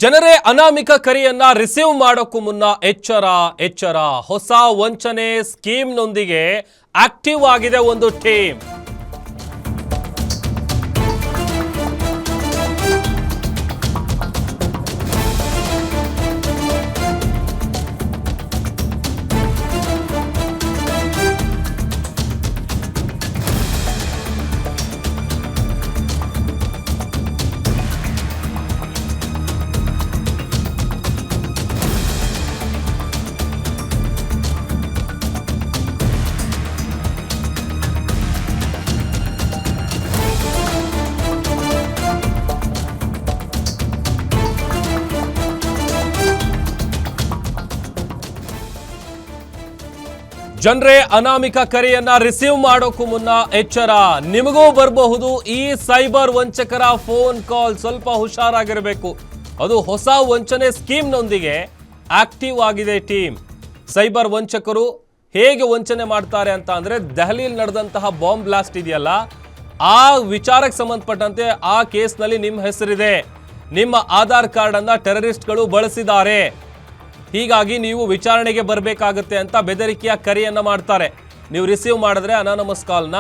ಜನರೇ ಅನಾಮಿಕ ಕರೆಯನ್ನ ರಿಸೀವ್ ಮಾಡೋಕ್ಕೂ ಮುನ್ನ ಎಚ್ಚರ ಹೊಸ ವಂಚನೆ ಸ್ಕೀಮ್ನೊಂದಿಗೆ ಆಕ್ಟಿವ್ ಆಗಿದೆ ಒಂದು ಟೀಮ್. ಜನರೇ ಅನಾಮಿಕ ಕರೆಯನ್ನ ರಿಸೀವ್ ಮಾಡೋಕ್ಕೂ ಮುನ್ನ ಎಚ್ಚರ. ನಿಮಗೂ ಬರಬಹುದು ಈ ಸೈಬರ್ ವಂಚಕರ ಫೋನ್ ಕಾಲ್. ಸ್ವಲ್ಪ ಹುಷಾರಾಗಿರಬೇಕು. ಅದು ಹೊಸ ವಂಚನೆ ಸ್ಕೀಮ್ನೊಂದಿಗೆ ಆಕ್ಟಿವ್ ಆಗಿದೆ ಟೀಮ್. ಸೈಬರ್ ವಂಚಕರು ಹೇಗೆ ವಂಚನೆ ಮಾಡ್ತಾರೆ ಅಂತ ಅಂದ್ರೆ, ದೆಹಲಿಯಲ್ಲಿ ನಡೆದಂತಹ ಬಾಂಬ್ ಬ್ಲಾಸ್ಟ್ ಇದೆಯಲ್ಲ, ಆ ವಿಚಾರಕ್ಕೆ ಸಂಬಂಧಪಟ್ಟಂತೆ ಆ ಕೇಸ್ನಲ್ಲಿ ನಿಮ್ಮ ಹೆಸರಿದೆ, ನಿಮ್ಮ ಆಧಾರ್ ಕಾರ್ಡ್ ಅನ್ನ ಟೆರರಿಸ್ಟ್ಗಳು ಬಳಸಿದ್ದಾರೆ, ಹೀಗಾಗಿ ನೀವು ವಿಚಾರಣೆಗೆ ಬರಬೇಕಾಗುತ್ತೆ ಅಂತ ಬೆದರಿಕೆಯ ಕರೆಯನ್ನ ಮಾಡ್ತಾರೆ. ನೀವು ರಿಸೀವ್ ಮಾಡಿದ್ರೆ ಅನಾನಮಸ್ ಕಾಲ್ನ,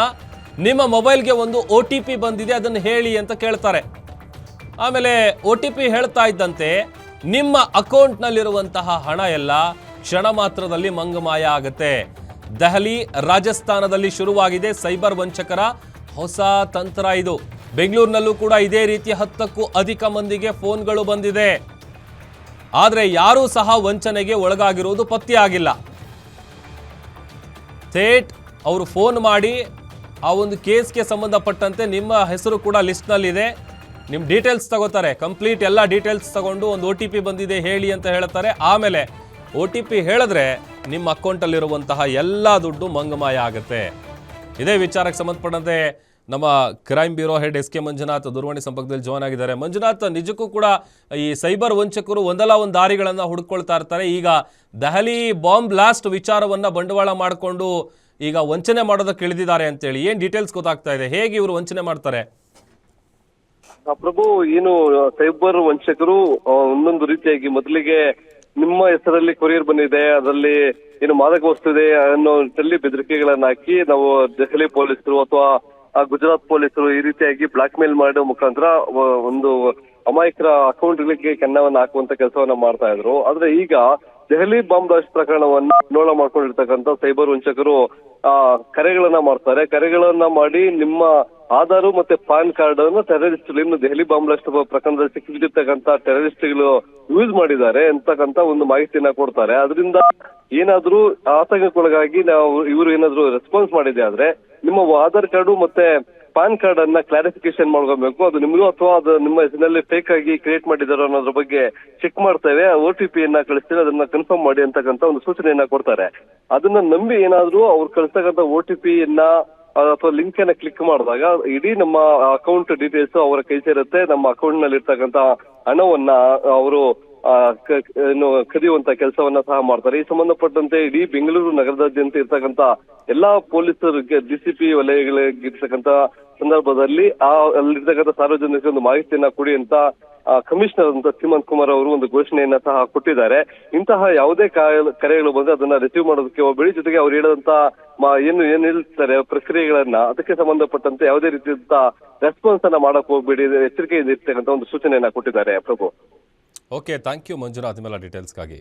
ನಿಮ್ಮ ಮೊಬೈಲ್ಗೆ ಒಂದು OTP ಬಂದಿದೆ, ಅದನ್ನು ಹೇಳಿ ಅಂತ ಕೇಳ್ತಾರೆ. ಆಮೇಲೆ OTP ಹೇಳ್ತಾ ಇದ್ದಂತೆ ನಿಮ್ಮ ಅಕೌಂಟ್ನಲ್ಲಿರುವಂತಹ ಹಣ ಎಲ್ಲ ಕ್ಷಣ ಮಾತ್ರದಲ್ಲಿ ಮಂಗಮಾಯ ಆಗುತ್ತೆ. ದೆಹಲಿ, ರಾಜಸ್ಥಾನದಲ್ಲಿ ಶುರುವಾಗಿದೆ ಸೈಬರ್ ವಂಚಕರ ಹೊಸ ತಂತ್ರ ಇದು. ಬೆಂಗಳೂರಿನಲ್ಲೂ ಕೂಡ ಇದೇ ರೀತಿ 10ಕ್ಕೂ ಅಧಿಕ ಮಂದಿಗೆ ಫೋನ್ಗಳು ಬಂದಿದೆ. ಆದರೆ ಯಾರೂ ಸಹ ವಂಚನೆಗೆ ಒಳಗಾಗಿರುವುದು ಪತ್ತೆಯಾಗಿಲ್ಲ. ಥೇಟ್ ಅವರು ಫೋನ್ ಮಾಡಿ ಆ ಒಂದು ಕೇಸ್ಗೆ ಸಂಬಂಧಪಟ್ಟಂತೆ ನಿಮ್ಮ ಹೆಸರು ಕೂಡ ಲಿಸ್ಟ್ನಲ್ಲಿದೆ, ನಿಮ್ಮ ಡೀಟೇಲ್ಸ್ ತಗೋತಾರೆ, ಕಂಪ್ಲೀಟ್ ಎಲ್ಲ ಡೀಟೇಲ್ಸ್ ತಗೊಂಡು ಒಂದು OTP ಬಂದಿದೆ ಹೇಳಿ ಅಂತ ಹೇಳ್ತಾರೆ. ಆಮೇಲೆ OTP ಹೇಳಿದ್ರೆ ನಿಮ್ಮ ಅಕೌಂಟಲ್ಲಿರುವಂತಹ ಎಲ್ಲ ದುಡ್ಡು ಮಂಗಮಾಯ ಆಗುತ್ತೆ. ಇದೇ ವಿಚಾರಕ್ಕೆ ಸಂಬಂಧಪಟ್ಟಂತೆ ನಮ್ಮ crime bureau head SK Manjunath ದೂರವಾಣಿ ಸಂಪರ್ಕದಲ್ಲಿ ಜಾಯ್ನ್ ಆಗಿದ್ದಾರೆ. ಮಂಜುನಾಥ್, ನಿಜಕ್ಕೂ ಕೂಡ ಈ ಸೈಬರ್ ವಂಚಕರು ಒಂದಲ್ಲ ಒಂದು ದಾರಿಗಳನ್ನು ಹುಡುಕೊಳ್ತಾ ಇರ್ತಾರೆ. ಈಗ ದೆಹಲಿ ಬಾಂಬ್ ಬ್ಲಾಸ್ಟ್ ವಿಚಾರವನ್ನ ಬಂಡವಾಳ ಮಾಡಿಕೊಂಡು ಈಗ ವಂಚನೆ ಮಾಡೋದಕ್ಕೆ ಇಳಿದಿದ್ದಾರೆ ಅಂತೇಳಿ ಏನ್ ಡೀಟೇಲ್ಸ್ ಗೊತ್ತಾಗ್ತಾ ಇದೆ? ಹೇಗೆ ಇವರು ವಂಚನೆ ಮಾಡ್ತಾರೆ? ಪ್ರಭು, ಏನು ಸೈಬರ್ ವಂಚಕರು ಒಂದೊಂದು ರೀತಿಯಾಗಿ ಮೊದಲಿಗೆ ನಿಮ್ಮ ಹೆಸರಲ್ಲಿ ಕೊರಿಯರ್ ಬಂದಿದೆ, ಅದರಲ್ಲಿ ಏನು ಮಾದಕ ವಸ್ತು ಇದೆ ಅನ್ನೋ ನಿಟ್ಟಿನಲ್ಲಿ ಬೆದರಿಕೆಗಳನ್ನ ಹಾಕಿ ನಾವು ದೆಹಲಿ ಪೊಲೀಸರು ಅಥವಾ ಗುಜರಾತ್ ಪೊಲೀಸರು ಈ ರೀತಿಯಾಗಿ ಬ್ಲಾಕ್ ಮೇಲ್ ಮಾಡೋ ಮುಖಾಂತರ ಒಂದು ಅಮಾಯಕರ ಅಕೌಂಟ್ಗಳಿಗೆ ಕೆನ್ನವನ್ನ ಹಾಕುವಂತ ಕೆಲಸವನ್ನ ಮಾಡ್ತಾ ಇದ್ರು. ಆದ್ರೆ ಈಗ ದೆಹಲಿ ಬಾಂಬ್ ಬ್ಲಾಸ್ಟ್ ಪ್ರಕರಣವನ್ನ ಅನ್ವಯ ಮಾಡ್ಕೊಂಡಿರ್ತಕ್ಕಂಥ ಸೈಬರ್ ವಂಚಕರು ಕರೆಗಳನ್ನ ಮಾಡ್ತಾರೆ. ಕರೆಗಳನ್ನ ಮಾಡಿ ನಿಮ್ಮ ಆಧಾರ್ ಮತ್ತೆ ಪಾನ್ ಕಾರ್ಡ್ ಅನ್ನು ಟೆರರಿಸ್ಟ್ಗಳು, ಇನ್ನು ದೆಹಲಿ ಬಾಂಬ್ ಬ್ಲಾಸ್ಟ್ ಪ್ರಕರಣದಲ್ಲಿ ಸಿಕ್ಕಿರ್ತಕ್ಕಂಥ ಟೆರರಿಸ್ಟ್ಗಳು ಯೂಸ್ ಮಾಡಿದ್ದಾರೆ ಅಂತಕ್ಕಂಥ ಒಂದು ಮಾಹಿತಿಯನ್ನ ಕೊಡ್ತಾರೆ. ಅದರಿಂದ ಏನಾದ್ರೂ ಆತಂಕಕ್ಕೊಳಗಾಗಿ ಇವರು ಏನಾದ್ರೂ ರೆಸ್ಪಾನ್ಸ್ ಮಾಡಿದೆ ಆದ್ರೆ ನಿಮ್ಮ ಆಧಾರ್ ಕಾರ್ಡು ಮತ್ತೆ ಪಾನ್ ಕಾರ್ಡ್ ಅನ್ನ ಕ್ಲಾರಿಫಿಕೇಶನ್ ಮಾಡ್ಕೋಬೇಕು. ಅದು ನಿಮಗೂ ಅಥವಾ ಅದು ನಿಮ್ಮ ಹೆಸರಿನಲ್ಲಿ ಫೇಕ್ ಆಗಿ ಕ್ರಿಯೇಟ್ ಮಾಡಿದಾರೋ ಅನ್ನೋದ್ರ ಬಗ್ಗೆ ಚೆಕ್ ಮಾಡ್ತೇವೆ. OTP ಯನ್ನ ಕಳಿಸ್ತೀವಿ, ಅದನ್ನ ಕನ್ಫರ್ಮ್ ಮಾಡಿ ಅಂತಕ್ಕಂಥ ಒಂದು ಸೂಚನೆಯನ್ನ ಕೊಡ್ತಾರೆ. ಅದನ್ನ ನಂಬಿ ಏನಾದ್ರೂ ಅವ್ರು ಕಳಿಸ್ತಕ್ಕಂಥ OTP ಯನ್ನ ಅಥವಾ ಲಿಂಕ್ ಅನ್ನ ಕ್ಲಿಕ್ ಮಾಡಿದಾಗ ಇಡೀ ನಮ್ಮ ಅಕೌಂಟ್ ಡೀಟೇಲ್ಸ್ ಅವರ ಕೈ ಸೇರುತ್ತೆ. ನಮ್ಮ ಅಕೌಂಟ್ ನಲ್ಲಿ ಇರ್ತಕ್ಕಂಥ ಹಣವನ್ನ ಅವರು ಕದಿಯುವಂತ ಕೆಲಸವನ್ನ ಸಹ ಮಾಡ್ತಾರೆ. ಈ ಸಂಬಂಧಪಟ್ಟಂತೆ ಇಡೀ ಬೆಂಗಳೂರು ನಗರದಾದ್ಯಂತ ಇರ್ತಕ್ಕಂಥ ಎಲ್ಲಾ ಪೊಲೀಸರಿಗೆ DCP ವಲಯಗಳಿರ್ತಕ್ಕಂಥ ಸಂದರ್ಭದಲ್ಲಿ ಅಲ್ಲಿರ್ತಕ್ಕಂಥ ಸಾರ್ವಜನಿಕರಿಗೆ ಒಂದು ಮಾಹಿತಿಯನ್ನ ಕೊಡಿ ಅಂತ ಕಮಿಷನರ್ ಅಂತ ಸೀಮಂತ್ ಕುಮಾರ್ ಅವರು ಒಂದು ಘೋಷಣೆಯನ್ನ ಸಹ ಕೊಟ್ಟಿದ್ದಾರೆ. ಇಂತಹ ಯಾವುದೇ ಕರೆಗಳು ಬಂದ್ರೆ ಅದನ್ನ ರಿಸೀವ್ ಮಾಡೋದಕ್ಕೆ ಹೋಗಬೇಡಿ. ಜೊತೆಗೆ ಅವ್ರು ಹೇಳಿದಂತ ಏನ್ ಹೇಳ್ತಾರೆ ಪ್ರಕ್ರಿಯೆಗಳನ್ನ ಅದಕ್ಕೆ ಸಂಬಂಧಪಟ್ಟಂತೆ ಯಾವುದೇ ರೀತಿಯಂತ ರೆಸ್ಪಾನ್ಸ್ ಅನ್ನ ಮಾಡಕ್ ಹೋಗ್ಬೇಡಿ, ಎಚ್ಚರಿಕೆಯಿಂದ ಇರ್ತಕ್ಕಂಥ ಒಂದು ಸೂಚನೆಯನ್ನ ಕೊಟ್ಟಿದ್ದಾರೆ. ಪ್ರಭು, ಓಕೆ, ಥ್ಯಾಂಕ್ ಯು ಮಂಜುನಾಥ್, ನಿಮ್ಮೆಲ್ಲ ಡೀಟೇಲ್ಸ್ಗಾಗಿ.